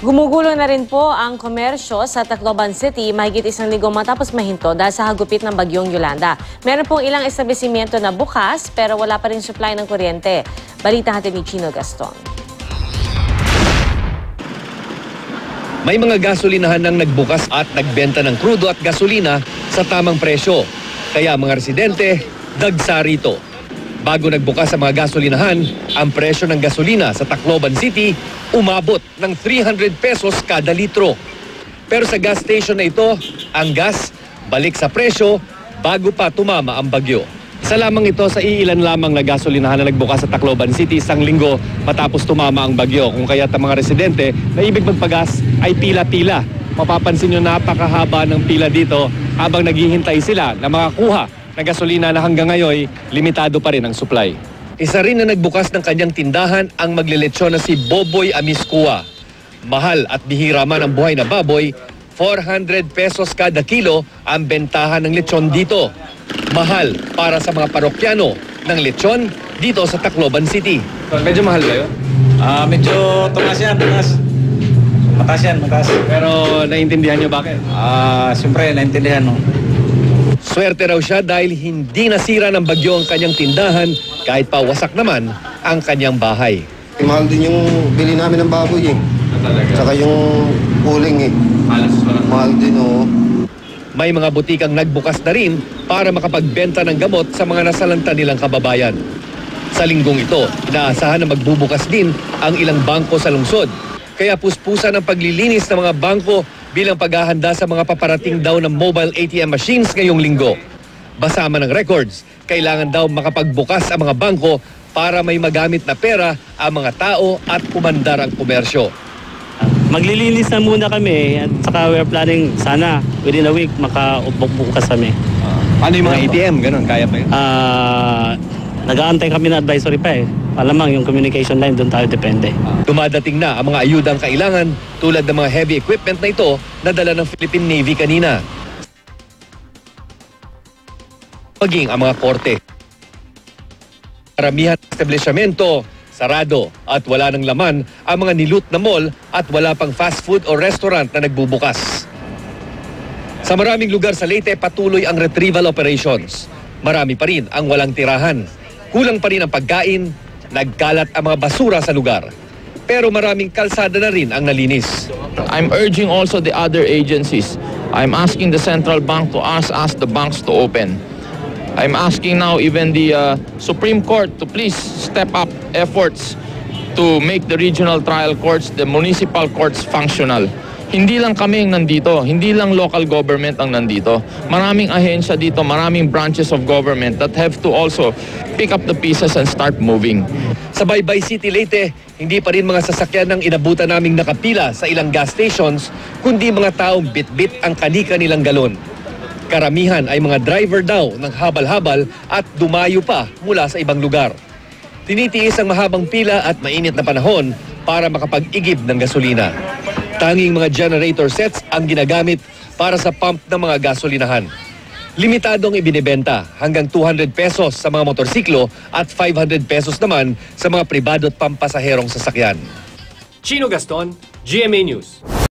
Gumugulo na rin po ang komersyo sa Tacloban City mahigit isang linggo matapos mahinto dahil sa hagupit ng bagyong Yolanda. Meron pong ilang establishmento na bukas pero wala pa rin supply ng kuryente. Balita natin ni Chino Gaston. May mga gasolinahan nang nagbukas at nagbenta ng krudo at gasolina sa tamang presyo. Kaya mga residente, dagsa rito. Bago nagbukas ang mga gasolinahan, ang presyo ng gasolina sa Tacloban City umabot ng 300 pesos kada litro. Pero sa gas station na ito, ang gas balik sa presyo bago pa tumama ang bagyo. Isa lamang ito sa iilan lamang na gasolinahan na nagbukas sa Tacloban City isang linggo matapos tumama ang bagyo. Kung kaya't ang mga residente na ibig magpagas ay pila-pila. Mapapansin nyo napakahaba ng pila dito habang naghihintay sila na makakuha ng gasolina na hanggang ngayon limitado pa rin ang supply. Isa rin na nagbukas ng kanyang tindahan ang magliletsyon na si Boboy Amiscua. Mahal at bihira man ang buhay na baboy, 400 pesos kada kilo ang bentahan ng lechon dito. Mahal para sa mga parokyano ng lechon dito sa Tacloban City. Medyo mahal ba yun? Medyo tumas yan, tumas. Mataas yan, mataas. Pero naiintindihan nyo bakit? Siyempre, naintindihan mo. Swerte raw siya dahil hindi nasira ng bagyo ang kanyang tindahan kahit pa wasak naman ang kanyang bahay. Mahal din yung bili namin ng baboy eh. Saka yung uling eh. Mahal din oh. May mga butikang nagbukas na rin para makapagbenta ng gamot sa mga nasalanta nilang kababayan. Sa linggong ito, inaasahan na magbubukas din ang ilang bangko sa lungsod. Kaya puspusan ang paglilinis ng mga bangko bilang paghahanda sa mga paparating daw ng mobile ATM machines ngayong linggo. Basama ng records, kailangan daw makapagbukas ang mga bangko para may magamit na pera ang mga tao at umandar ang komersyo. Maglilinis na muna kami at saka we're planning sana within a week makabukas kami. Ano yung mga ATM? Ganun, kaya pa yun? Nag-aantay kami na advisory pa eh. Alamang yung communication line, doon tayo depende. Dumadating na ang mga ayudang kailangan tulad ng mga heavy equipment na ito na dala ng Philippine Navy kanina. Maging ang mga korte. Karamihan ng establishmento, sarado at wala ng laman ang mga nilut na mall at wala pang fast food o restaurant na nagbubukas. Sa maraming lugar sa Leyte, patuloy ang retrieval operations. Marami pa rin ang walang tirahan. Kulang pa rin ang pagkain, nagkalat ang mga basura sa lugar. Pero maraming kalsada na rin ang nalinis. I'm urging also the other agencies. I'm asking the central bank to ask the banks to open. I'm asking now even the Supreme Court to please step up efforts to make the regional trial courts, the municipal courts functional. Hindi lang kami ang nandito, hindi lang local government ang nandito. Maraming ahensya dito, maraming branches of government that have to also pick up the pieces and start moving. Sa Baybay City, Leyte, hindi pa rin mga sasakyan ang inabutan naming nakapila sa ilang gas stations, kundi mga taong bit-bit ang kani-kanilang galon. Karamihan ay mga driver daw ng habal-habal at dumayo pa mula sa ibang lugar. Tinitiis ang mahabang pila at mainit na panahon para makapag-igib ng gasolina. Tanging mga generator sets ang ginagamit para sa pump ng mga gasolinahan. Limitadong ibinibenta hanggang 200 pesos sa mga motorsiklo at 500 pesos naman sa mga pribado at pampasaherong sasakyan. Chino Gaston, GMA News.